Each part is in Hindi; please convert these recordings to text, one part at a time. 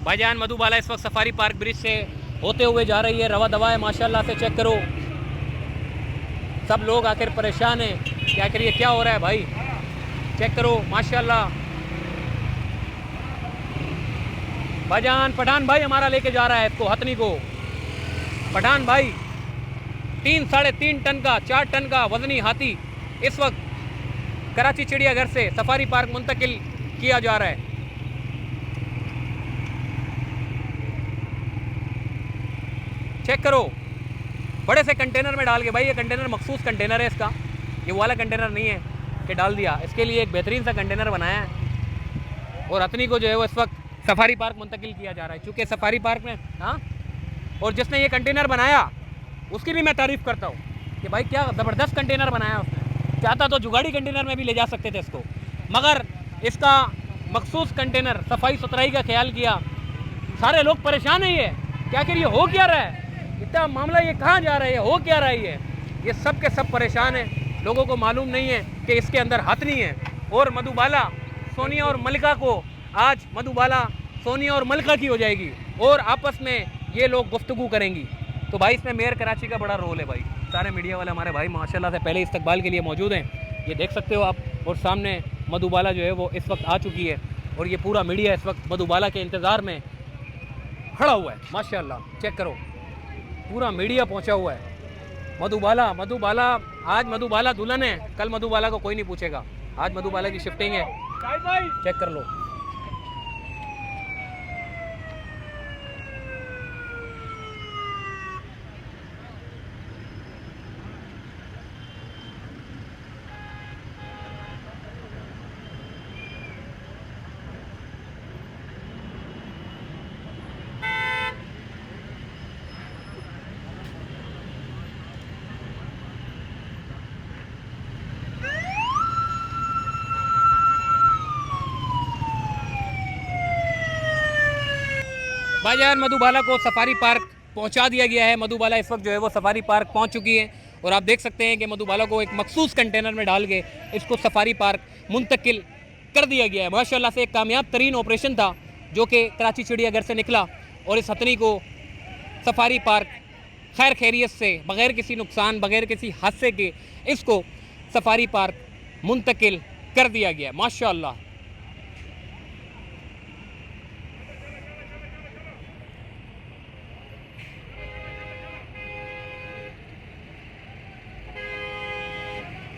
भाईजान मधुबाला इस वक्त सफारी पार्क ब्रिज से होते हुए जा रही है, रवा दवा है माशाल्लाह से। चेक करो, सब लोग आखिर परेशान हैं, क्या करिए, क्या हो रहा है भाई। चेक करो माशाल्लाह। भाईजान पठान भाई हमारा लेके जा रहा है इसको, हथनी को। पठान भाई 3-3.5 टन का, 4 टन का वजनी हाथी इस वक्त कराची चिड़ियाघर से सफारी पार्क मुंतकिल किया जा रहा है। चेक करो, बड़े से कंटेनर में डाल के, भाई ये कंटेनर मखसूस कंटेनर है इसका, ये वाला कंटेनर नहीं है कि डाल दिया, इसके लिए एक बेहतरीन सा कंटेनर बनाया है और हथनी को जो है वो इस वक्त सफारी पार्क मुंतकिल किया जा रहा है। चूँकि सफारी पार्क में और जिसने ये कंटेनर बनाया उसकी भी मैं तारीफ़ करता हूँ कि भाई क्या ज़बरदस्त कंटेनर बनाया उसने। चाहता तो जुगाड़ी कंटेनर में भी ले जा सकते थे इसको, मगर इसका मखसूस कंटेनर, सफाई सुथराई का ख्याल किया। सारे लोग परेशान है, ये क्या करिए, हो क्या रहा है, इतना मामला ये कहाँ जा रहा है, हो क्या रहा है, ये सब के सब परेशान हैं। लोगों को मालूम नहीं है कि इसके अंदर हथनी है और मधुबाला सोनिया और मलिका को आज मधुबाला सोनिया और मलिका की हो जाएगी और आपस में ये लोग गुफ्तगू करेंगी। तो भाई इसमें मेयर कराची का बड़ा रोल है भाई। सारे मीडिया वाले हमारे भाई माशाल्लाह से पहले इस्तकबाल के लिए मौजूद हैं, ये देख सकते हो आप। और सामने मधुबाला जो है वो इस वक्त आ चुकी है और ये पूरा मीडिया इस वक्त मधुबाला के इंतज़ार में खड़ा हुआ है माशाल्लाह। चेक करो, पूरा मीडिया पहुंचा हुआ है। मधुबाला आज मधुबाला दुल्हन है, कल मधुबाला को कोई नहीं पूछेगा। आज मधुबाला की शिफ्टिंग है, चेक कर लो। भाईजान मधुबाला को सफारी पार्क पहुंचा दिया गया है। मधुबाला इस वक्त जो है वो सफारी पार्क पहुंच चुकी है और आप देख सकते हैं कि मधुबाला को एक मखसूस कंटेनर में डाल के इसको सफारी पार्क मुंतकिल कर दिया गया है। माशाल्लाह से एक कामयाब तरीन ऑपरेशन था जो कि कराची चिड़ियाघर से निकला और इस हथनी को सफारी पार्क खैर खैरियत से, बग़ैर किसी नुकसान, बग़ैर किसी हादसे के इसको सफारी पार्क मुंतकिल कर दिया गया माशाल्लाह।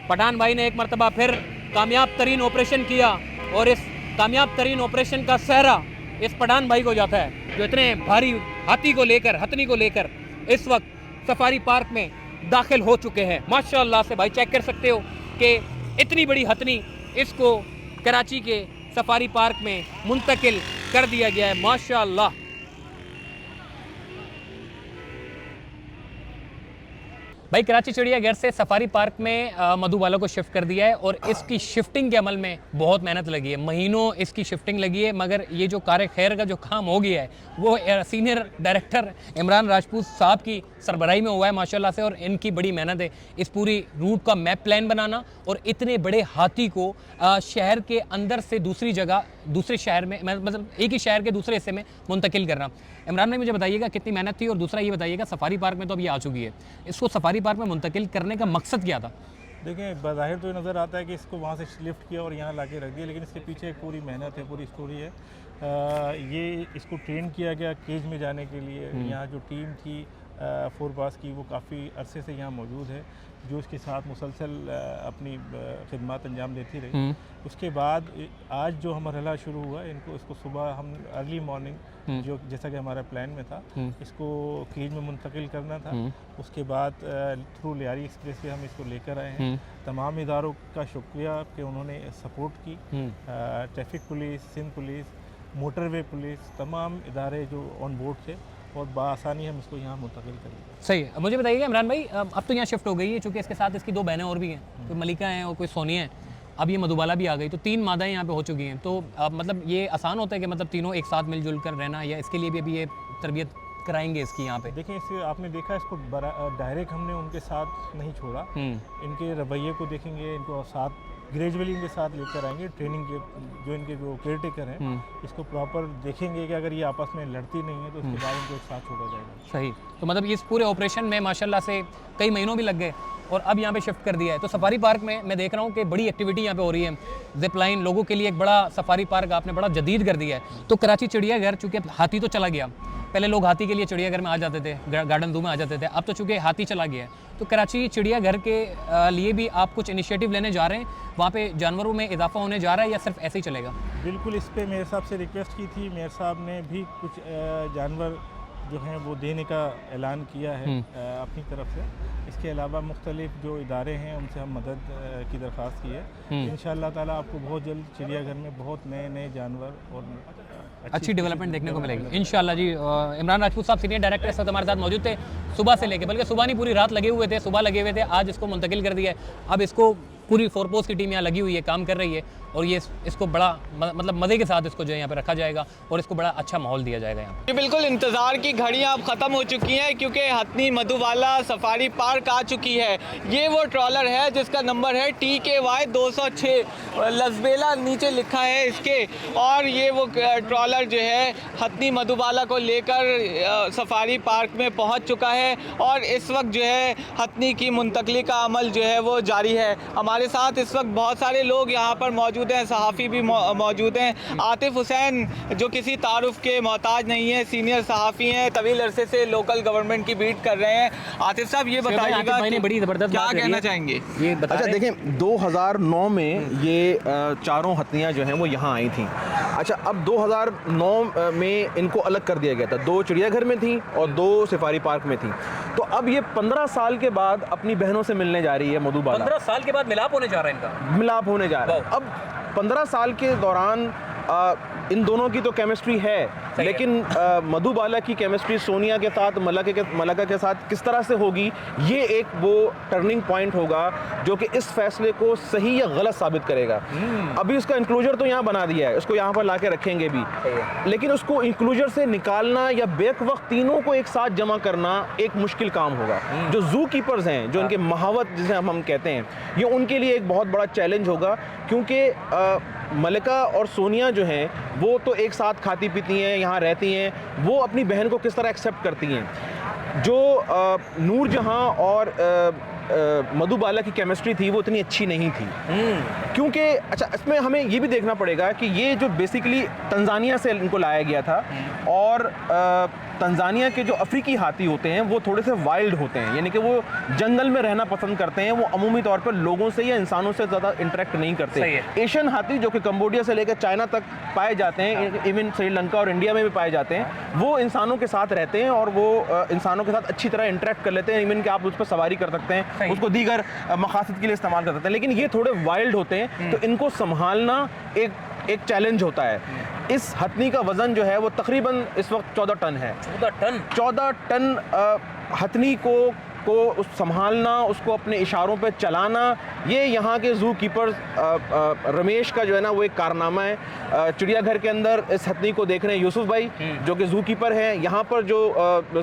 पठान भाई ने एक मरतबा फिर कामयाब तरीन ऑपरेशन किया और इस कामयाब तरीन ऑपरेशन का सहरा इस पठान भाई को जाता है जो इतने भारी हाथी को लेकर, हथनी को लेकर इस वक्त सफारी पार्क में दाखिल हो चुके हैं माशाल्लाह से। भाई चेक कर सकते हो कि इतनी बड़ी हथनी इसको कराची के सफारी पार्क में मुंतकिल कर दिया गया है माशाल्लाह। भाई कराची चिड़ियाघर से सफारी पार्क में मधुबाला को शिफ्ट कर दिया है और इसकी शिफ्टिंग के अमल में बहुत मेहनत लगी है, महीनों इसकी शिफ्टिंग लगी है, मगर ये जो कार खैर का जो काम हो गया है वो सीनियर डायरेक्टर इमरान राजपूत साहब की सरबराही में हुआ है माशाल्लाह से। और इनकी बड़ी मेहनत है इस पूरी रूट का मैप प्लान बनाना और इतने बड़े हाथी को शहर के अंदर से दूसरी जगह, दूसरे शहर में, मतलब एक ही शहर के दूसरे हिस्से में मुंतकिल करना। इमरान भाई मुझे बताइएगा कितनी मेहनत थी और दूसरा ये बताइएगा सफारी पार्क में तो अब ये आ चुकी है, इसको सफारी पार्क में मुंतकिल करने का मकसद क्या था? देखिए बज़ाहिर तो नज़र आता है कि इसको वहाँ से लिफ्ट किया और यहाँ लाके रख दिया, लेकिन इसके पीछे एक पूरी मेहनत है, पूरी स्टोरी है। ये इसको ट्रेन किया गया केज में जाने के लिए। यहाँ जो टीम थी फोरपास की वो काफ़ी अरसे से यहाँ मौजूद है, जो इसके साथ मुसलसल अपनी खिदमत अंजाम देती रही। उसके बाद आज जो मरहला शुरू हुआ इसको सुबह हम अर्ली मॉर्निंग, जो जैसा कि हमारा प्लान में था, इसको केज में मुंतकिल करना था। उसके बाद थ्रू लियारी एक्सप्रेस से हम इसको लेकर आए हैं। तमाम इदारों का शुक्रिया कि उन्होंने सपोर्ट की। Traffic police, Sindh police, motorway police, तमाम इदारे जो ऑन बोर्ड थे और बआसानी हम इसको यहाँ मुंतकिल करेंगे। सही है। मुझे बताइएगा इमरान भाई, अब तो यहाँ शिफ्ट हो गई है, चूँकि इसके साथ इसकी 2 बहनें और भी हैं, कोई मलिका हैं और कोई सोनिया है, अब ये मधुबाला भी आ गई, तो 3 मादाएं यहाँ पे हो चुकी हैं। तो मतलब ये आसान होता है कि मतलब तीनों एक साथ मिलजुल कर रहना, या इसके लिए भी अभी ये तरबियत कराएंगे इसकी यहाँ पे? देखिए इसे आपने देखा, इसको डायरेक्ट हमने उनके साथ नहीं छोड़ा। इनके रवैये को देखेंगे, इनको साथ ग्रेजुअली इनके साथ लेकर आएंगे। ट्रेनिंग के जो इनके जो केयर टेकर हैं इसको प्रॉपर देखेंगे कि अगर ये आपस में लड़ती नहीं है तो उसके बाद इनको एक साथ छोड़ा जाएगा। सही। तो मतलब इस पूरे ऑपरेशन में माशाल्लाह से कई महीनों भी लग गए और अब यहाँ पे शिफ्ट कर दिया है। तो सफारी पार्क में मैं देख रहा हूँ कि बड़ी एक्टिविटी यहाँ पे हो रही है। जिप लाइन, लोगों के लिए एक बड़ा सफारी पार्क आपने बड़ा जदीद कर दिया है। तो कराची चिड़ियाघर, चूँकि हाथी तो चला गया, पहले लोग हाथी के लिए चिड़ियाघर में आ जाते थे, गार्डन ज़ू में आ जाते थे, अब तो चूँकि हाथी चला गया है, तो कराची चिड़ियाघर के लिए भी आप कुछ इनिशिएटिव लेने जा रहे हैं? वहाँ पे जानवरों में इजाफा होने जा रहा है या सिर्फ ऐसे ही चलेगा? बिल्कुल, इस पे मेयर साहब से रिक्वेस्ट की थी, मेयर साहब ने भी कुछ जानवर जो हैं वो देने का ऐलान किया है अपनी तरफ से। इसके अलावा मुख्तलिफ जो इदारे हैं उनसे हम मदद की दरख्वास्त की है। इंशाअल्लाह ताला आपको बहुत जल्द चिड़ियाघर में बहुत नए नए जानवर और अच्छी डेवलपमेंट देखने को मिलेगी इंशाल्लाह जी। इमरान राजपूत साहब सीनियर डायरेक्टर इस वक्त हमारे साथ मौजूद थे सुबह से लेके, बल्कि सुबह नहीं पूरी रात लगे हुए थे, सुबह लगे हुए थे, आज इसको मुंतकिल कर दिया है। अब इसको पूरी फोरपोज की टीम यहाँ लगी हुई है, काम कर रही है और ये इसको बड़ा मतलब मज़े के साथ इसको जो है यहाँ पे रखा जाएगा और इसको बड़ा अच्छा माहौल दिया जाएगा यहाँ पे। बिल्कुल, इंतज़ार की घड़ियाँ अब ख़त्म हो चुकी हैं क्योंकि हथनी मधुबाला सफारी पार्क आ चुकी है। ये वो ट्रॉलर है जिसका नंबर है TKY 206, लसबेला नीचे लिखा है इसके, और ये वो ट्रॉलर जो है हथनी मधुबाला को लेकर सफारी पार्क में पहुँच चुका है और इस वक्त जो है हथनी की मुंतकली का अमल जो है वो जारी है। हमारे साथ इस वक्त बहुत सारे लोग यहाँ पर मौजूद हैं, सहाफ़ी भी मौजूद हैं। आतिफ हुसैन जो किसी तारुफ के मोहताज नहीं है, सीनियर सहाफ़ी हैं, तवील अरसे से लोकल गवर्नमेंट की बीट कर रहे हैं। आतिफ साहब ये बताइएगा बड़ी ज़बरदस्त क्या कहना चाहेंगे? ये बता अच्छा देखें, 2009 में ये चारों हथनियाँ जो हैं वो यहाँ आई थी। अच्छा, अब 2009 में इनको अलग कर दिया गया था, 2 चिड़ियाघर में थी और 2 सफारी पार्क में थी। तो अब ये 15 साल के बाद अपनी बहनों से मिलने जा रही है मधुबाला। 15 साल के बाद मिलाप होने जा रहा है इनका, मिलाप होने जा रहा है। अब 15 साल के दौरान इन दोनों की तो केमिस्ट्री है, लेकिन मधुबाला की केमिस्ट्री सोनिया के साथ, मलका के साथ किस तरह से होगी, ये एक वो टर्निंग पॉइंट होगा जो कि इस फैसले को सही या गलत साबित करेगा। अभी उसका इंक्लूजर तो यहाँ बना दिया है, उसको यहाँ पर ला के रखेंगे भी, लेकिन उसको इंक्लूजर से निकालना या बेक वक्त तीनों को एक साथ जमा करना एक मुश्किल काम होगा। जो जू कीपर्स हैं, जो इनके महावत जिसे हम कहते हैं, ये उनके लिए एक बहुत बड़ा चैलेंज होगा, क्योंकि मलिका और सोनिया जो हैं वो तो एक साथ खाती पीती हैं, यहाँ रहती हैं, वो अपनी बहन को किस तरह एक्सेप्ट करती हैं। जो नूरजहां और मधुबाला की केमिस्ट्री थी वो इतनी अच्छी नहीं थी, क्योंकि अच्छा इसमें हमें ये भी देखना पड़ेगा कि ये जो बेसिकली तंजानिया से इनको लाया गया था, और तंजानिया के जो अफ्रीकी हाथी होते हैं वो थोड़े से वाइल्ड होते हैं, यानी कि वो जंगल में रहना पसंद करते हैं, वो अमूमी तौर पर लोगों से या इंसानों से ज़्यादा इंटरेक्ट नहीं करते। एशियन हाथी जो कि कंबोडिया से लेकर चाइना तक पाए जाते हैं, इवन श्रीलंका और इंडिया में भी पाए जाते हैं, वो इंसानों के साथ रहते हैं और वो इंसानों के साथ अच्छी तरह इंटरेक्ट कर लेते हैं, इवन कि आप उस पर सवारी कर सकते हैं, उसको दीगर मकासद के लिए इस्तेमाल कर सकते हैं। लेकिन ये थोड़े वाइल्ड होते हैं, तो इनको संभालना एक चैलेंज होता है। इस हथनी का वजन जो है वो तकरीबन इस वक्त 14 टन है। 14 टन हथनी को संभालना, उसको अपने इशारों पे चलाना, ये यहाँ के जू कीपर्स रमेश का जो है ना वो एक कारनामा है। चिड़ियाघर के अंदर इस हथनी को देख रहे हैं यूसुफ भाई जो कि जू कीपर है, यहाँ पर जो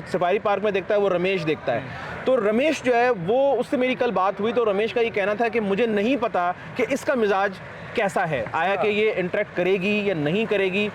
सफारी पार्क में देखता है वो रमेश देखता है। तो रमेश जो है वो, उससे मेरी कल बात हुई तो रमेश का ये कहना था कि मुझे नहीं पता कि इसका मिजाज कैसा है, आया कि ये इंटरेक्ट करेगी या नहीं करेगी।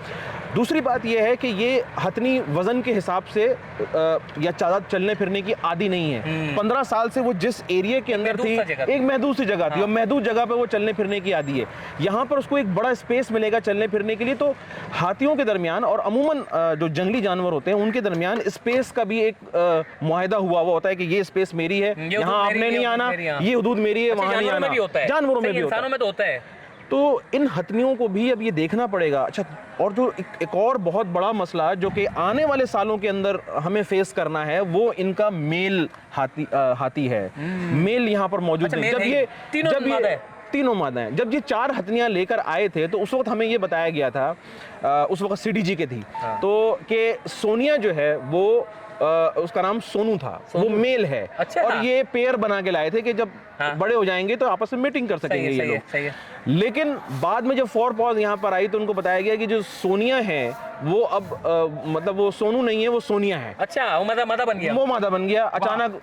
दूसरी बात यह है कि ये हथनी वज़न के हिसाब से या ज़्यादा चलने फिरने की आदी नहीं है। 15 साल से वो जिस एरिया के अंदर थी, एक महदूद सी जगह थी, और महदूद जगह पे वो चलने फिरने की आदी है। यहाँ पर उसको एक बड़ा स्पेस मिलेगा चलने फिरने के लिए। तो हाथियों के दरमियान और अमूमन जो जंगली जानवर होते हैं उनके दरमियान स्पेस का भी एक मुआहदा हुआ होता है कि ये स्पेस मेरी है, यहाँ आपने नहीं आना, ये हुदूद मेरी है, वहाँ नहीं आना। जानवरों में भी होता है। तो इन हथनियों को भी अब ये देखना पड़ेगा। अच्छा, और जो एक और बहुत बड़ा मसला जो कि आने वाले सालों के अंदर हमें फेस करना है, वो इनका मेल हाथी है। मेल यहाँ पर मौजूद है। तीनों मादा हैं। जब ये 4 हथनियाँ लेकर आए थे तो उस वक्त हमें ये बताया गया था, उस वक्त CDG के थी, तो कि सोनिया जो है वो उसका नाम सोनू था, वो मेल है। अच्छा, और ये पेयर बना के लाए थे कि जब बड़े हो जाएंगे तो आपस में मीटिंग कर सकेंगे ये लोग। लेकिन बाद में जब 4 पॉज यहाँ पर आई तो उनको बताया गया कि जो सोनिया है वो अब मतलब वो सोनू नहीं है, वो सोनिया है। अच्छा, वो मादा बन गया। वो मादा बन गया अचानक।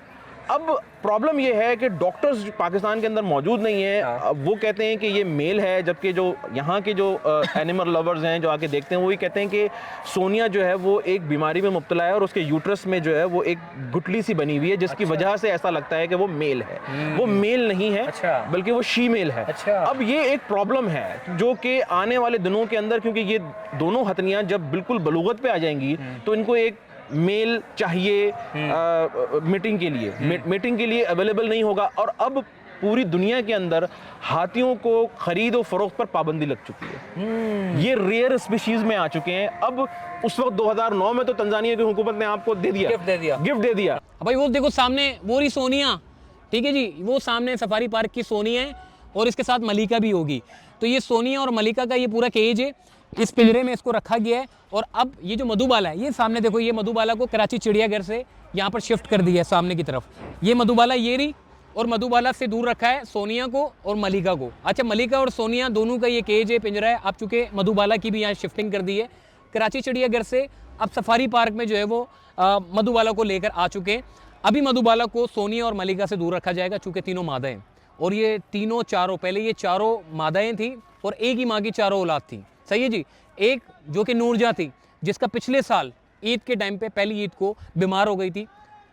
अब प्रॉब्लम ये है कि डॉक्टर्स पाकिस्तान के अंदर मौजूद नहीं है। अब वो कहते हैं कि ये मेल है, जबकि जो यहाँ के जो एनिमल लवर्स हैं जो आके देखते हैं वो ही कहते हैं कि सोनिया जो है वो एक बीमारी में मुब्तला है और उसके यूट्रस में जो है वो एक गुठली सी बनी हुई है, जिसकी वजह से ऐसा लगता है कि वो मेल है। वो मेल नहीं है, बल्कि वो शी मेल है। अब ये एक प्रॉब्लम है जो कि आने वाले दिनों के अंदर, क्योंकि ये दोनों हथनियाँ जब बिल्कुल बलूगत पे आ जाएंगी तो इनको एक मेल चाहिए मीटिंग के लिए, मीटिंग के लिए अवेलेबल नहीं होगा। और अब पूरी दुनिया के अंदर हाथियों को खरीद और फरोख्त पर पाबंदी लग चुकी है। ये रेयर स्पीशीज में आ चुके हैं। अब उस वक्त 2009 में तो तंजानिया की हुकूमत ने आपको गिफ्ट दे दिया। भाई वो देखो सामने वो रही सोनिया, ठीक है जी, वो सामने सफारी पार्क की सोनिया है और इसके साथ मलिका भी होगी। तो ये सोनिया और मलिका का ये पूरा केज है, इस पिंजरे में इसको रखा गया है। और अब ये जो मधुबाला है, ये सामने देखो, ये मधुबाला को कराची चिड़ियाघर से यहाँ पर शिफ्ट कर दिया है सामने की तरफ। ये मधुबाला ये रही, और मधुबाला से दूर रखा है सोनिया को और मलिका को। अच्छा, मलिका और सोनिया दोनों का ये केज है, पिंजरा है। अब चूंकि मधुबाला की भी यहाँ शिफ्टिंग कर दी है कराची चिड़ियाघर से, अब सफारी पार्क में जो है वो मधुबाला को लेकर आ चुके हैं। अभी मधुबाला को सोनिया और मलिका से दूर रखा जाएगा, चूंकि तीनों मादाएं, और ये तीनों चारों, पहले ये चारों मादाएं थी और एक ही माँ की चारों औलाद थी। सही है जी। एक जो कि नूरजहाँ थी, जिसका पिछले साल ईद के टाइम पे, पहली ईद को बीमार हो गई थी,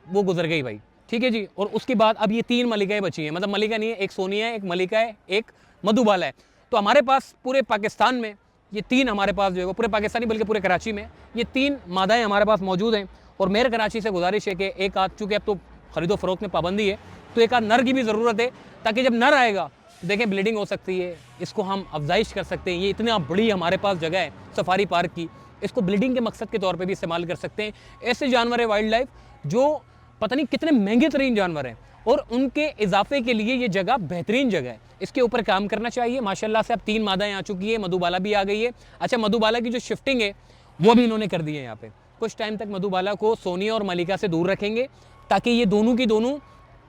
वो गुजर गई भाई, ठीक है जी। और उसके बाद अब ये 3 मलिकाएं बची हैं, मतलब मलिका नहीं है, एक सोनिया है, एक मलिका है, एक मधुबाला है। तो हमारे पास पूरे पाकिस्तान में ये 3 हमारे पास जो है वो पूरे पाकिस्तानी बल्कि पूरे कराची में ये 3 मादाएं हमारे पास मौजूद हैं। और मेरे कराची से गुजारिश है कि एक आध, चूँकि अब तो खरीदो फरोख्त में पाबंदी है, तो एक आध नर की भी ज़रूरत है, ताकि जब नर आएगा तो देखें ब्लीडिंग हो सकती है, इसको हम अफजाइश कर सकते हैं। ये इतना बड़ी हमारे पास जगह है सफारी पार्क की, इसको ब्लीडिंग के मकसद के तौर पे भी इस्तेमाल कर सकते हैं। ऐसे जानवर है वाइल्ड लाइफ जो पता नहीं कितने महंगे तरीन जानवर हैं, और उनके इजाफे के लिए ये जगह बेहतरीन जगह है। इसके ऊपर काम करना चाहिए। माशाल्लाह से अब 3 मादाएं आ चुकी है, मधुबाला भी आ गई है। अच्छा, मधुबाला की जो शिफ्टिंग है वो भी इन्होंने कर दी है। यहाँ पे कुछ टाइम तक मधुबाला को सोनिया और मलिका से दूर रखेंगे, ताकि ये दोनों की दोनों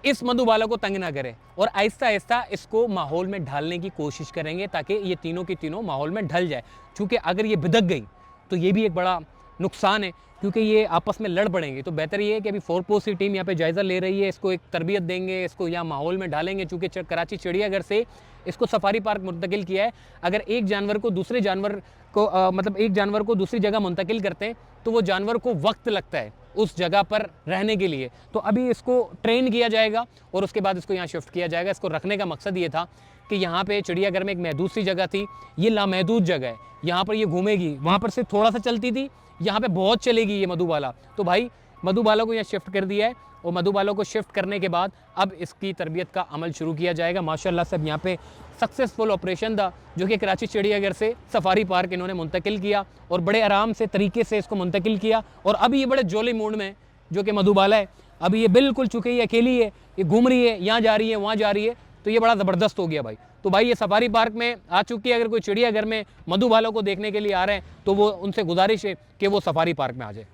इस मधुबाला को तंग ना करें, और आहिस्ता आहिस्ता इसको माहौल में ढालने की कोशिश करेंगे, ताकि ये तीनों की तीनों माहौल में ढल जाए। क्योंकि अगर ये बिदक गई तो ये भी एक बड़ा नुकसान है, क्योंकि ये आपस में लड़ पड़ेंगे। तो बेहतर ये है कि अभी 4 पोस्ट की टीम यहाँ पे जायज़ा ले रही है, इसको एक तरबियत देंगे, इसको यहाँ माहौल में डालेंगे। चूँकि कराची चिड़ियाघर से इसको सफारी पार्क मुंतकिल किया है। अगर एक जानवर को दूसरे जानवर को मतलब एक जानवर को दूसरी जगह मुंतकिल करते हैं तो वो जानवर को वक्त लगता है उस जगह पर रहने के लिए। तो अभी इसको ट्रेन किया जाएगा और उसके बाद इसको यहाँ शिफ्ट किया जाएगा। इसको रखने का मकसद ये था कि यहाँ पे चिड़ियाघर में एक महदूद सी जगह थी, ये लामहदूद जगह है, यहाँ पर ये घूमेगी, वहाँ पर सिर्फ थोड़ा सा चलती थी, यहाँ पे बहुत चलेगी ये मधुबाला। तो भाई मधुबाला को यहाँ शिफ्ट कर दिया है, और मधुबाला को शिफ्ट करने के बाद अब इसकी तरबियत का अमल शुरू किया जाएगा। माशाल्लाह से अब यहाँ पे सक्सेसफुल ऑपरेशन था, जो कि कराची चिड़ियाघर से सफारी पार्क इन्होंने मुंतकिल किया, और बड़े आराम से तरीके से इसको मुंतकिल किया। और अभी ये बड़े जोली मूड में जो कि मधुबाला है, अभी ये बिल्कुल चूँकि ये अकेली है, ये घूम रही है, यहाँ जा रही है, वहाँ जा रही है, तो ये बड़ा ज़बरदस्त हो गया भाई। तो भाई ये सफारी पार्क में आ चुकी है। अगर कोई चिड़ियाघर में मधुबाला को देखने के लिए आ रहे हैं तो वो उनसे गुजारिश है कि वो सफारी पार्क में आ जाए।